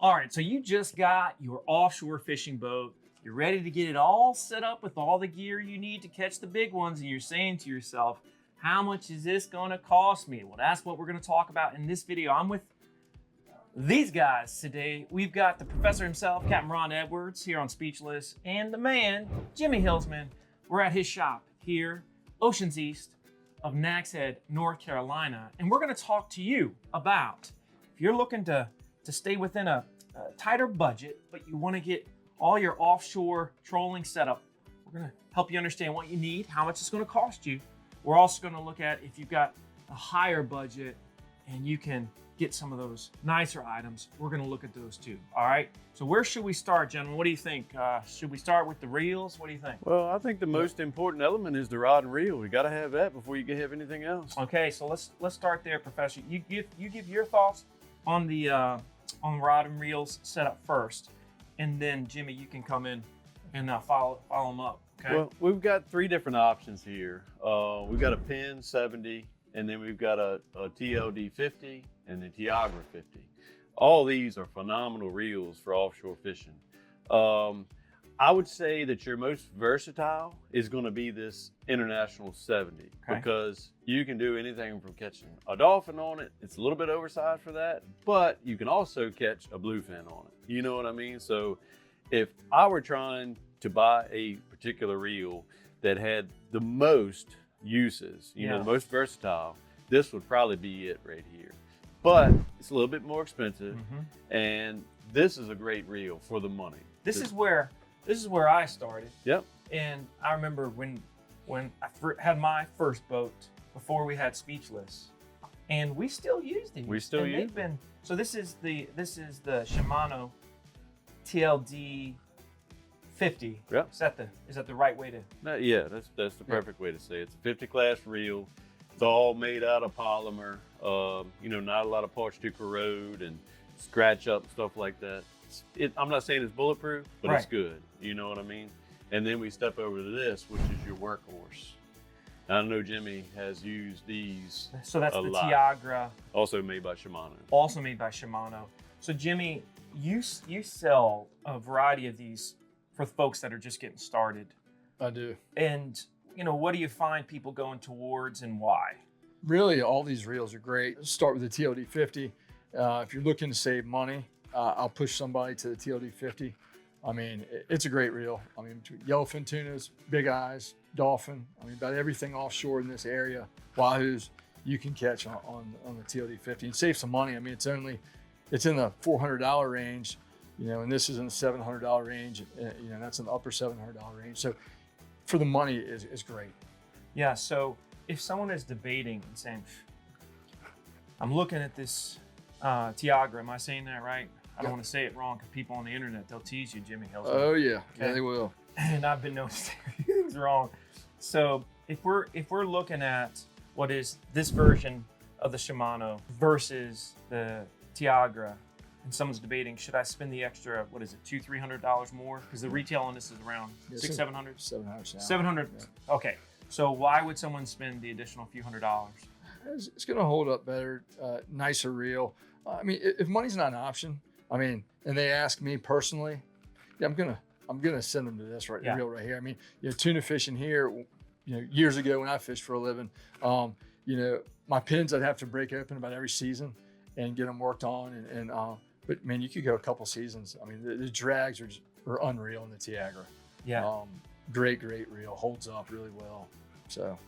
All right, so you just got your offshore fishing boat. You're ready to get it all set up with all the gear you need to catch the big ones, and you're saying to yourself, how much is this gonna cost me? Well, that's what we're gonna talk about in this video. I'm with these guys today. We've got the professor himself, Captain Ron Edwards, here on Speechless, and the man, Jimmy Hillsman. We're at his shop here, Oceans East of Nags Head, North Carolina, and we're gonna talk to you about if you're looking to stay within a tighter budget, but you wanna get all your offshore trolling set up. We're gonna help you understand what you need, how much it's gonna cost you. We're also gonna look at if you've got a higher budget and you can get some of those nicer items. We're gonna look at those too, all right? So where should we start, gentlemen? What do you think? Should we start with the reels? What do you think? Well, I think the most important element is the rod and reel. We gotta have that before you can have anything else. Okay, so let's start there, Professor. You give your thoughts on the rod and reels setup first, and then Jimmy, you can come in and follow them up. Okay. Well, we've got three different options here. We've got a Penn 70, and then we've got a TLD 50 and the Tiagra 50. All these are phenomenal reels for offshore fishing. I would say that your most versatile is going to be this International 70, okay, because you can do anything from catching a dolphin on it. It's a little bit oversized for that, but you can also catch a bluefin on it. You know what I mean? So if I were trying to buy a particular reel that had the most uses, you know, the most versatile, this would probably be it right here. But it's a little bit more expensive, and this is a great reel for the money. This is where I started. Yep. And I remember when I had my first boat before we had Speechless, and we still use these. We still use them. So this is the Shimano TLD 50. Yep. Is that the right way to? Yeah, that's the perfect way to say it. It's a 50 class reel. It's all made out of polymer. You know, not a lot of parts to corrode and scratch up and stuff like that. I'm not saying it's bulletproof, but it's good. You know what I mean? And then we step over to this, which is your workhorse. Now, I know Jimmy has used these. So that's a the lot. Tiagra. Also made by Shimano. Also made by Shimano. So Jimmy, you sell a variety of these for folks that are just getting started. I do. And you know, what do you find people going towards and why? Really, all these reels are great. Let's start with the TLD 50. If you're looking to save money, I'll push somebody to the TLD 50. I mean, it's a great reel. I mean, between yellowfin tunas, big eyes, dolphin, I mean, about everything offshore in this area, wahoos, you can catch on the TLD 50 and save some money. I mean, it's in the $400 range, you know, and this is in the $700 range, you know, that's in the upper $700 range. So for the money is great. Yeah, so if someone is debating and saying, I'm looking at this Tiagra, am I saying that right? I don't want to say it wrong because people on the internet, they'll tease you, Jimmy Hillsman. Oh yeah, okay? Yeah, they will. And I've been noticing everything's wrong. So if we're looking at what is this version of the Shimano versus the Tiagra, and someone's debating, should I spend the extra, what is it, $200-300 more? Because the retail on this is around $600-700. $700. Yeah. Okay. So why would someone spend the additional few $100s? It's going to hold up better, nicer reel. I mean, if money's not an option, I mean, and they ask me personally, yeah, I'm gonna send them to this reel right here. I mean, you know, tuna fishing here, you know, years ago when I fished for a living, you know, my pins I'd have to break open about every season and get them worked on, but man, you could go a couple seasons. I mean, the drags are unreal in the Tiagra. Yeah. Great reel, holds up really well. So.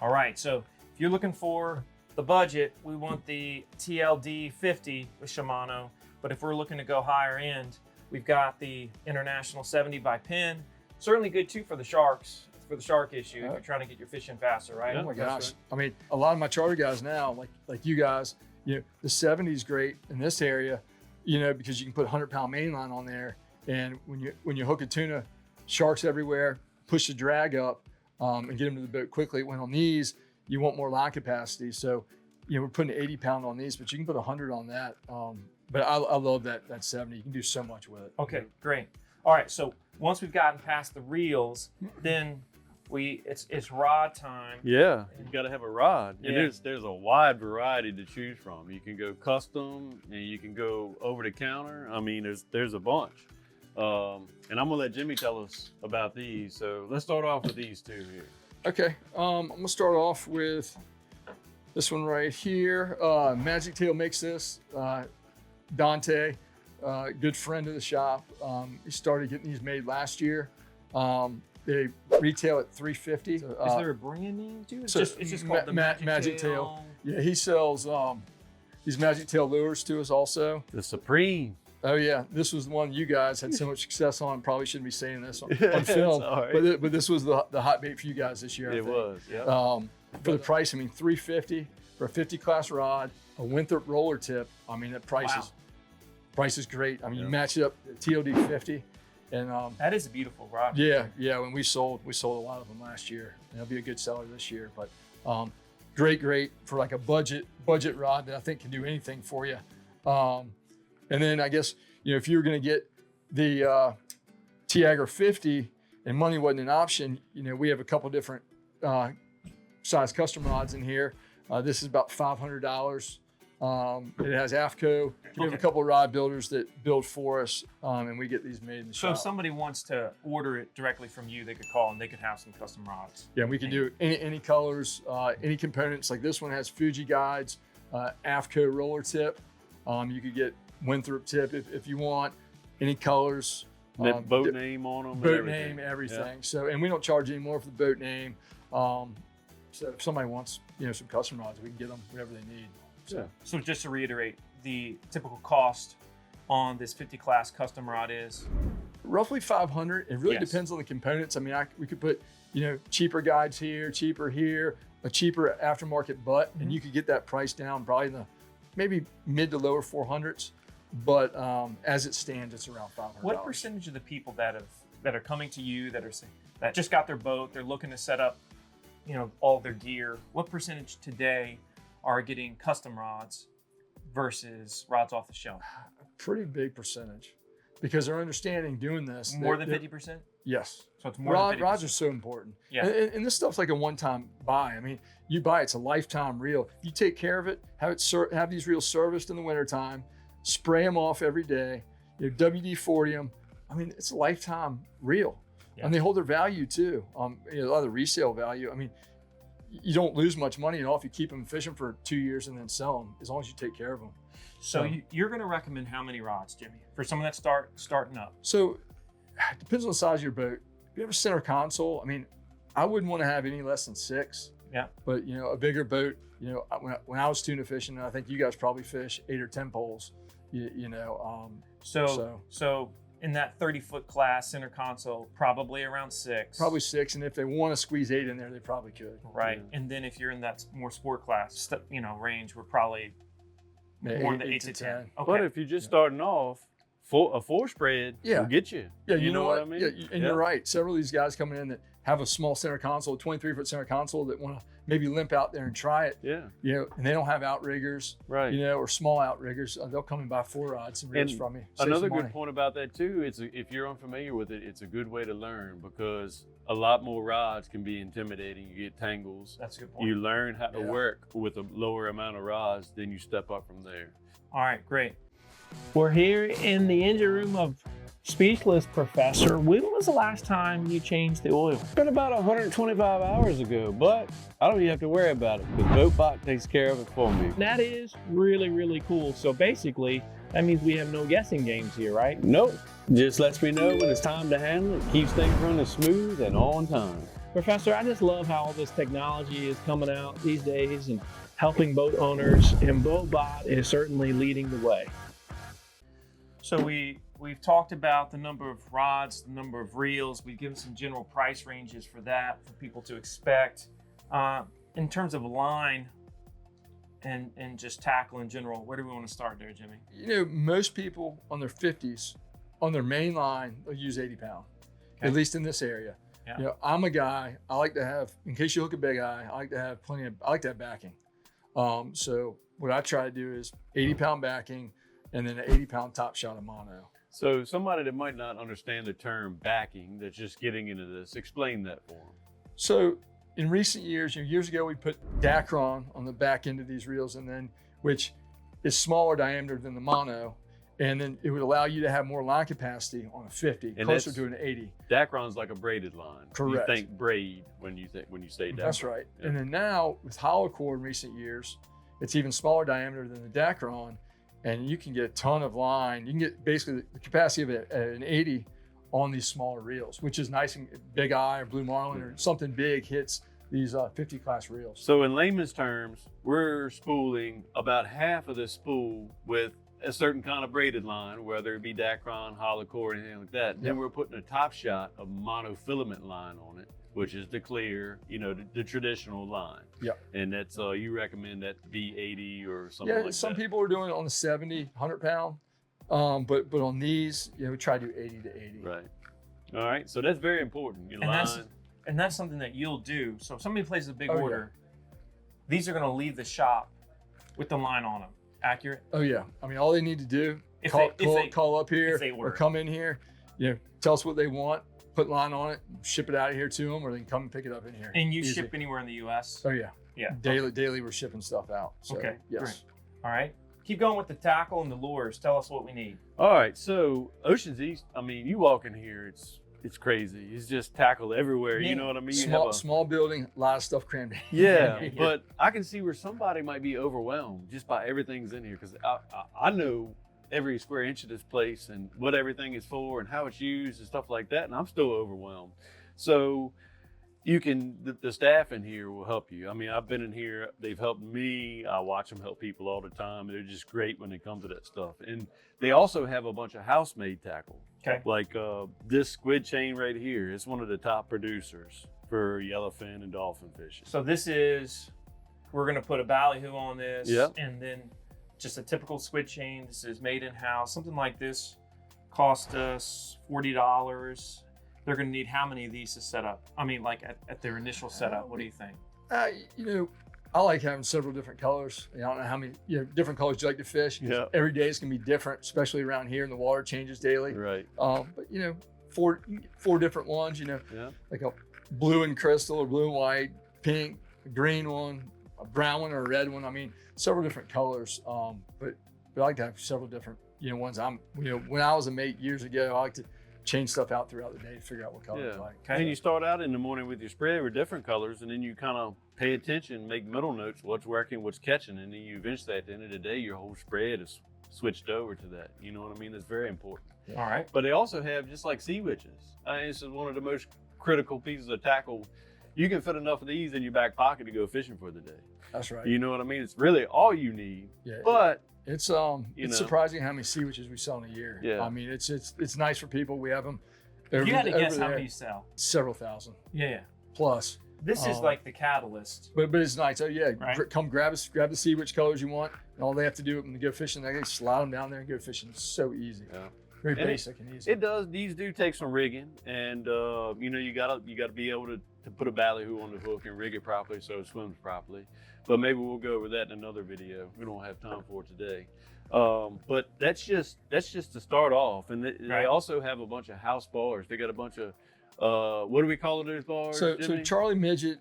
All right, so if you're looking for the budget, we want the TLD 50 with Shimano, but if we're looking to go higher end, we've got the International 70 by Penn. Certainly good too for the sharks, for the shark issue, if you're trying to get your fishing faster, right? Oh my gosh. I mean, a lot of my charter guys now, like you guys, you know, the 70 is great in this area, you know, because you can put a 100-pound mainline on there, and when you hook a tuna, sharks everywhere, push the drag up and get them to the boat quickly. When on these, you want more line capacity. So, you know, we're putting 80-pound on these, but you can put 100 on that. But I love that 70. You can do so much with it. Okay, great. All right, so once we've gotten past the reels, then it's rod time. Yeah, you got to have a rod. Yeah. And there's a wide variety to choose from. You can go custom and you can go over the counter. I mean, there's a bunch. And I'm gonna let Jimmy tell us about these. So let's start off with these two here. Okay, I'm gonna start off with this one right here. Magic Tail makes this. Dante, good friend of the shop. He started getting these made last year. They retail at $350. Is there a brand name too? It's so just called the Magic Tail. Yeah, he sells these Magic Tail lures to us also. The Supreme. Oh yeah, this was the one you guys had so much success on. Probably shouldn't be saying this on It's film, all right. but this was the hot bait for you guys this year. I It think. was, yeah. For the price, I mean, $350 for a 50 class rod, a Winthrop roller tip. I mean, that price is great. I mean, you match it up TOD 50, and That is a beautiful rod. yeah. When we sold a lot of them last year, and it'll be a good seller this year. But great for like a budget rod that I think can do anything for you. And then I guess, if you were going to get the Tiagra 50 and money wasn't an option, we have a couple different size custom rods in here. This is about $500. It has AFCO. We have a couple of rod builders that build for us, and we get these made in the So shop. if somebody wants to order it directly from you, they could call and they could have some custom rods. Yeah, we can do any colors, any components. Like this one has Fuji guides, AFCO roller tip. You could get Winthrop tip if you want. Any colors. Boat name on them. Boat name, everything. Yeah. So, and we don't charge any more for the boat name. So if somebody wants, some custom rods, we can get them whatever they need. So, So just to reiterate, the typical cost on this 50 class custom rod is roughly $500. It really Yes. depends on the components. I mean, we could put, cheaper guides here, cheaper here, a cheaper aftermarket butt, and you could get that price down probably in the maybe mid to lower 400s. But as it stands, it's around $500. what percentage of the people that are coming to you that just got their boat, they're looking to set up, all their gear. What percentage today are getting custom rods versus rods off the shelf? Pretty big percentage, because they're understanding doing this. More than 50%? Yes. So it's more than 50%. Rods are so important. Yeah. And this stuff's like a one-time buy. I mean, you buy it's a lifetime reel. You take care of it, have these reels serviced in the wintertime, spray them off every day, WD-40 them. I mean, it's a lifetime reel. Yeah. And they hold their value too. A lot of the resale value. I mean, you don't lose much money at all if you keep them fishing for 2 years and then sell them, as long as you take care of them. So you're going to recommend how many rods, Jimmy, for someone that's starting up? So it depends on the size of your boat. If you have a center console, I mean, I wouldn't want to have any less than 6. Yeah. But a bigger boat, when I was tuna fishing, and I think you guys probably fish 8 or 10 poles. So in that 30-foot class center console, probably around 6. Probably 6, and if they want to squeeze 8 in there, they probably could. Right. And then if you're in that more sport class, range, we're probably more in the 8 to 10. Okay. But if you're just starting off, a 4 spread will get you. Yeah, you know what I mean? Yeah, and you're right. Several of these guys coming in that have a small center console, 23-foot center console, that want to maybe limp out there and try it. Yeah. And they don't have outriggers, right? Or small outriggers. They'll come and buy 4 rods and reels from you. Another good point about that too, if you're unfamiliar with it, it's a good way to learn, because a lot more rods can be intimidating. You get tangles. That's a good point. You learn how to work with a lower amount of rods, then you step up from there. All right, great. We're here in the engine room of Speechless Professor. When was the last time you changed the oil? It's been about 125 hours ago, but I don't even have to worry about it because BoatBot takes care of it for me. That is really, really cool. So basically, that means we have no guessing games here, right? Nope. Just lets me know when it's time to handle it. Keeps things running smooth and on time. Professor, I just love how all this technology is coming out these days and helping boat owners, and BoatBot is certainly leading the way. So we've talked about the number of rods, the number of reels. We've given some general price ranges for that for people to expect. In terms of line and just tackle in general, where do we want to start there, Jimmy? Most people on their 50s, on their main line, they'll use 80 pound, at least in this area. Yeah. I'm a guy, I like to have, in case you hook a big eye, I like to have backing. So what I try to do is 80 pound backing and then an 80 pound top shot of mono. So somebody that might not understand the term backing, that's just getting into this, explain that for them. So in recent years, years ago, we put Dacron on the back end of these reels, and then which is smaller diameter than the mono, and then it would allow you to have more line capacity on a 50, And closer to an 80. Dacron's like a braided line. Correct. You think braid when you say Dacron. That's right. Yeah. And then now with hollow core in recent years, it's even smaller diameter than the Dacron, and you can get a ton of line. You can get basically the capacity of an 80 on these smaller reels, which is nice. And big eye or blue marlin or something big hits these 50 class reels. So in layman's terms, we're spooling about half of this spool with a certain kind of braided line, whether it be Dacron, hollow core, anything like that. Then we're putting a top shot of monofilament line on it, which is the clear, the traditional line. Yep. And that's, you recommend that V80 or something like that? Some people are doing it on the 70, 100 pound. But on these, we try to do 80 to 80. Right. All right. So that's very important. And that's something that you'll do. So if somebody places a big Oh, order, these are going to leave the shop with the line on them. Accurate? Oh yeah. I mean, all they need to do, If call up here they or order. come in here, tell us what they want, put line on it, ship it out of here to them, or they can come and pick it up in here. And you Easy. ship anywhere in the U.S.? Oh yeah. Yeah. Daily we're shipping stuff out. So, Okay, yes. great. All right. Keep going with the tackle and the lures. Tell us what we need. All right. So Ocean's East, you walk in here, it's crazy. It's just tackle everywhere. Yeah. You know what I mean? You have Small building, a lot of stuff crammed in. Yeah, Yeah. but I can see where somebody might be overwhelmed just by everything's in here, because I know every square inch of this place and what everything is for and how it's used and stuff like that, and I'm still overwhelmed. So the staff in here will help you. I've been in here, they've helped me. I watch them help people all the time. They're just great when it comes to that stuff. And they also have a bunch of house-made tackle. Okay. Like this squid chain right here, it's one of the top producers for yellowfin and dolphin fishing. So we're going to put a ballyhoo on this. Yep. And then just a typical squid chain. This is made in-house. Something like this cost us $40. They're going to need how many of these to set up? At their initial setup, what do you think? I like having several different colors. I don't know how many different colors you like to fish. Yeah. Every day is gonna be different, especially around here, and the water changes daily. Right. But four different ones. Yeah. Like a blue and crystal, or blue and white, pink, a green one, a brown one, or a red one. Several different colors. But I like to have several different ones. When I was a mate years ago, I like to change stuff out throughout the day to figure out what color I like. Okay. And you start out in the morning with your spread with different colors, and then you kind of pay attention, make middle notes, what's working, what's catching, and then you eventually at the end of the day, your whole spread is switched over to that. You know what I mean? That's very important. All right. But they also have, just like sea witches, this is one of the most critical pieces of tackle. You can fit enough of these in your back pocket to go fishing for the day. That's right. You know what I mean? It's really all you need. Yeah. But It's know. surprising how many sea witches we sell in a year. Yeah. It's nice for people. We have them. You had to guess over how there. many you sell. Several thousand Yeah. plus. This is like the catalyst. But it's nice. Oh yeah, Right. come grab the sea witch colors you want, and all they have to do when they go fishing, they can slide them down there and go fishing. It's so easy. Yeah. Very And basic and easy. it does. These do take some rigging, and you gotta be able to put a ballyhoo on the hook and rig it properly so it swims properly. But maybe we'll go over that in another video. We don't have time for it today. But that's just to start off, and they Right. also have a bunch of house bars. They got a bunch of what do we call those bars? So Jimmy? Charlie Midget,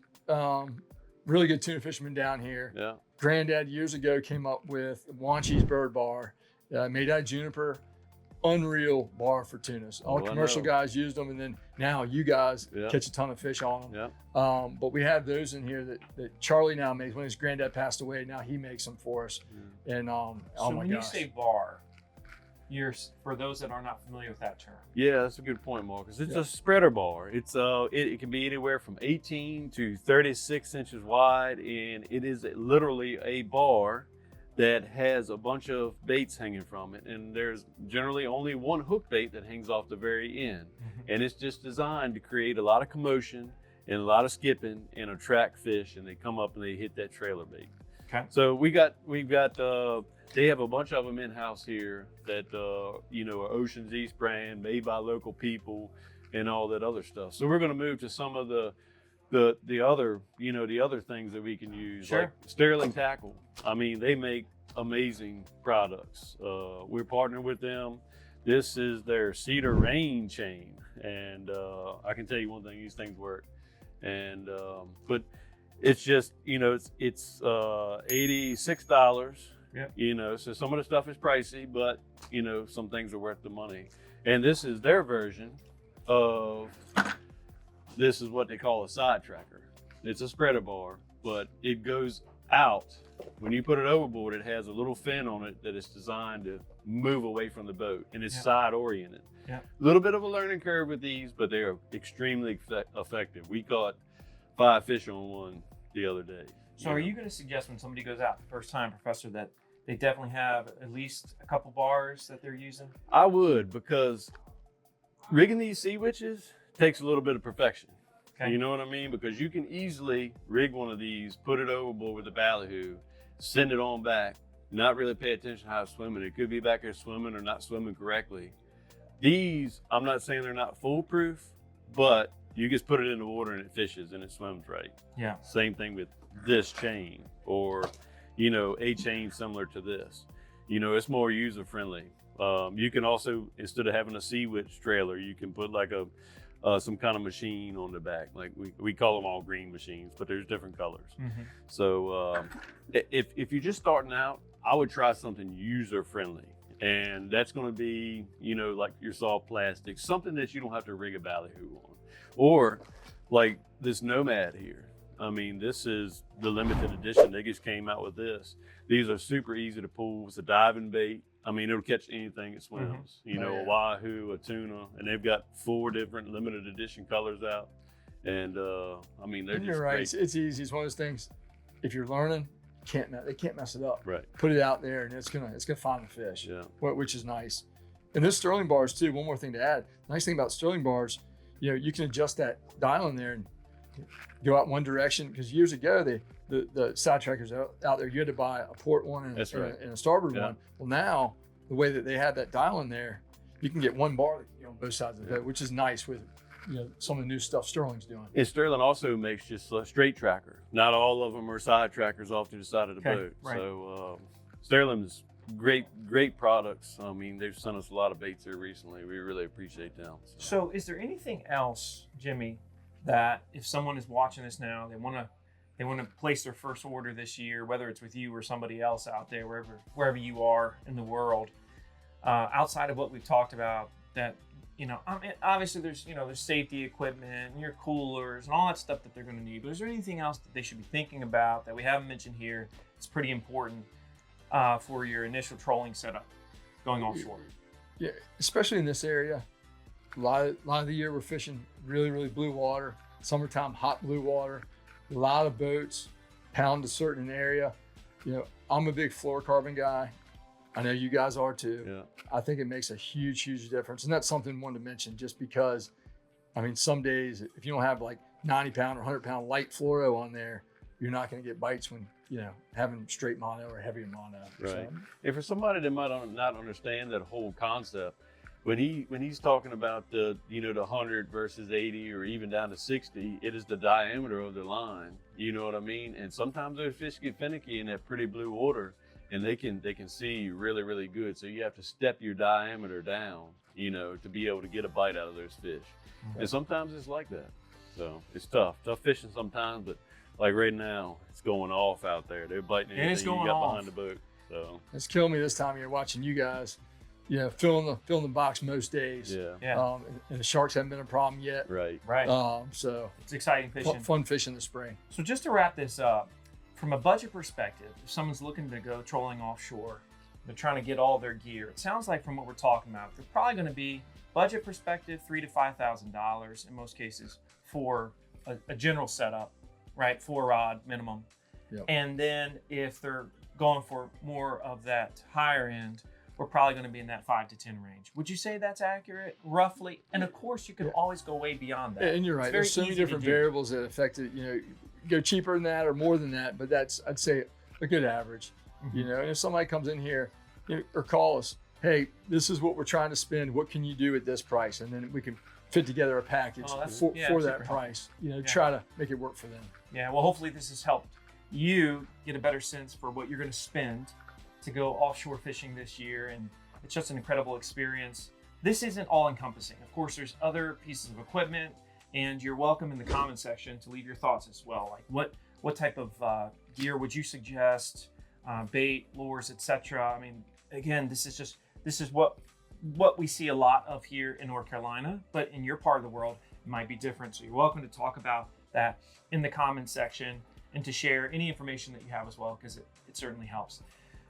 really good tuna fisherman down here. Yeah. Granddad years ago came up with Wanchie's Bird Bar, made out of juniper. Unreal bar for tunas. All Oh, I commercial know. guys used them, and then now you guys Yeah. catch a ton of fish on them. Yeah. But we have those in here that Charlie now makes. When his granddad passed away, now he makes them for us. And oh So my when gosh, you say bar, for those that are not familiar with that term. Yeah, that's a good point, Marcus. It's Yeah. a spreader bar. It's it can be anywhere from 18 to 36 inches wide, and it is literally a bar that has a bunch of baits hanging from it, and there's generally only one hook bait that hangs off the very end, and it's just designed to create a lot of commotion and a lot of skipping and attract fish, and they come up and they hit that trailer bait. Okay. So we've got they have a bunch of them in house here that are Ocean's East brand, made by local people, and all that other stuff. So we're going to move to some of the other things that we can use, Sure. like Sterling Tackle. They make amazing products. We're partnering with them. This is their Cedar Rain chain, and I can tell you one thing: these things work. And but it's just, you know, it's $86. Yep. You know, so some of the stuff is pricey, but you know, some things are worth the money. And this is their version of, this is what they call a side tracker. It's a spreader bar, but it goes out. When you put it overboard, it has a little fin on it that is designed to move away from the boat, and it's side oriented. Yeah. A little bit of a learning curve with these, but they are extremely effective. We caught 5 fish on one the other day. So are you going to suggest when somebody goes out the first time, Professor, that they definitely have at least a couple bars that they're using? I would, because rigging these sea witches takes a little bit of perfection. Okay. You know what I mean? Because you can easily rig one of these, put it overboard with a ballyhoo, send it on back, not really pay attention to how it's swimming. It could be back there swimming or not swimming correctly. These, I'm not saying they're not foolproof, but you just put it in the water and it fishes and it swims right. Yeah. Same thing with this chain, or, you know, a chain similar to this. You know, it's more user friendly. You can also, instead of having a sea witch trailer, you can put like a some kind of machine on the back. Like we call them all green machines, but there's different colors. Mm-hmm. So if you're just starting out, I would try something user friendly. And that's going to be, you know, like your soft plastic, something that you don't have to rig a ballyhoo on. Or like this Nomad here. I mean, this is the limited edition. They just came out with this. These are super easy to pull. It's a diving bait. I mean, it'll catch anything that swims. You know, a wahoo, a tuna, and they've got 4 different limited edition colors out. And I mean, they're just You're right. great. It's easy. It's one of those things. If you're learning, they can't mess it up. Right. Put it out there, and it's gonna find the fish. Yeah. Which is nice. And this Sterling bars too. One more thing to add. Nice thing about Sterling bars, you know, you can adjust that dial in there and go out one direction. Because years ago, the side trackers out there, you had to buy a port one and, and a starboard one. Well, now the way that they have that dial in there, you can get one bar, you know, on both sides of the boat, which is nice with, you know, some of the new stuff Sterling's doing. And Sterling also makes just a straight tracker. Not all of them are side trackers off to the side of the boat. Right. So Sterling's great products. I mean, they've sent us a lot of baits here recently. We really appreciate them. So is there anything else, Jimmy, that if someone is watching this now, they want to place their first order this year, whether it's with you or somebody else out there, wherever you are in the world, outside of what we've talked about, that, you know, I mean, obviously there's safety equipment and your coolers and all that stuff that they're going to need, but is there anything else that they should be thinking about that we haven't mentioned here? It's pretty important for your initial trolling setup going offshore. Yeah, especially in this area. A lot of the year we're fishing really, really blue water. Summertime, hot blue water. A lot of boats pound a certain area. You know, I'm a big fluorocarbon guy. I know you guys are too. Yeah. I think it makes a huge, huge difference. And that's something I wanted to mention, just because, I mean, some days if you don't have like 90 pound or 100 pound light fluoro on there, you're not going to get bites when, you know, having straight mono or heavier mono. Right. So, And for somebody that might not understand that whole concept, when he's talking about the 100 versus 80 or even down to 60, it is the diameter of the line. You know what I mean? And sometimes those fish get finicky in that pretty blue water, and they can see really, really good. So you have to step your diameter down, you know, to be able to get a bite out of those fish. Okay. And sometimes it's like that. So it's tough fishing sometimes, but like right now, it's going off out there. They're biting anything you got behind the boat. So it's killing me this time of year watching you guys, you know, filling the box most days. Yeah. And the sharks haven't been a problem yet. Right. So it's exciting fishing. Fun fishing this spring. So just to wrap this up, from a budget perspective, if someone's looking to go trolling offshore, they're trying to get all their gear. It sounds like from what we're talking about, they're probably going to be budget perspective $3,000 to $5,000 in most cases for a general setup, right? 4 rod minimum. Yep. And then if they're going for more of that higher end, we're probably going to be in that 5 to 10 range. Would you say that's accurate, roughly? And of course, you can always go way beyond that. And you're right. There's so many different variables that affect it. You know, go cheaper than that or more than that, but that's, I'd say, a good average. Mm-hmm. You know, and if somebody comes in here, you know, or call us, hey, this is what we're trying to spend. What can you do at this price? And then we can fit together a package for that price. You know, try to make it work for them. Yeah. Well, hopefully this has helped you get a better sense for what you're going to spend to go offshore fishing this year, and it's just an incredible experience. This isn't all encompassing. Of course, there's other pieces of equipment And you're welcome in the comment section to leave your thoughts as well. Like what type of gear would you suggest? Bait, lures, etc. I mean, again, this is what we see a lot of here in North Carolina, but in your part of the world, it might be different. So you're welcome to talk about that in the comment section and to share any information that you have as well, because it certainly helps.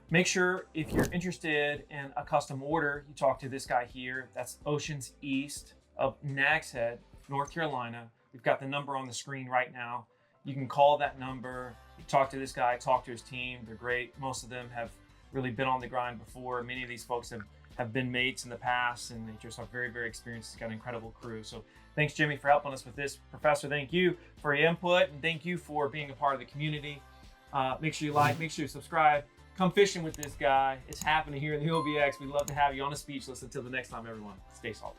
Make sure if you're interested in a custom order, you talk to this guy here. That's Oceans East of Nags Head, North Carolina. We've got the number on the screen right now. You can call that number, talk to this guy, talk to his team. They're great. Most of them have really been on the grind before. Many of these folks have been mates in the past, and they just are very, very experienced. He's got an incredible crew. So thanks, Jimmy, for helping us with this. Professor, thank you for your input, and thank you for being a part of the community. Make sure you like, make sure you subscribe. Come fishing with this guy. It's happening here in the OBX. We'd love to have you on a Speechless. Until the next time, everyone, stay salty.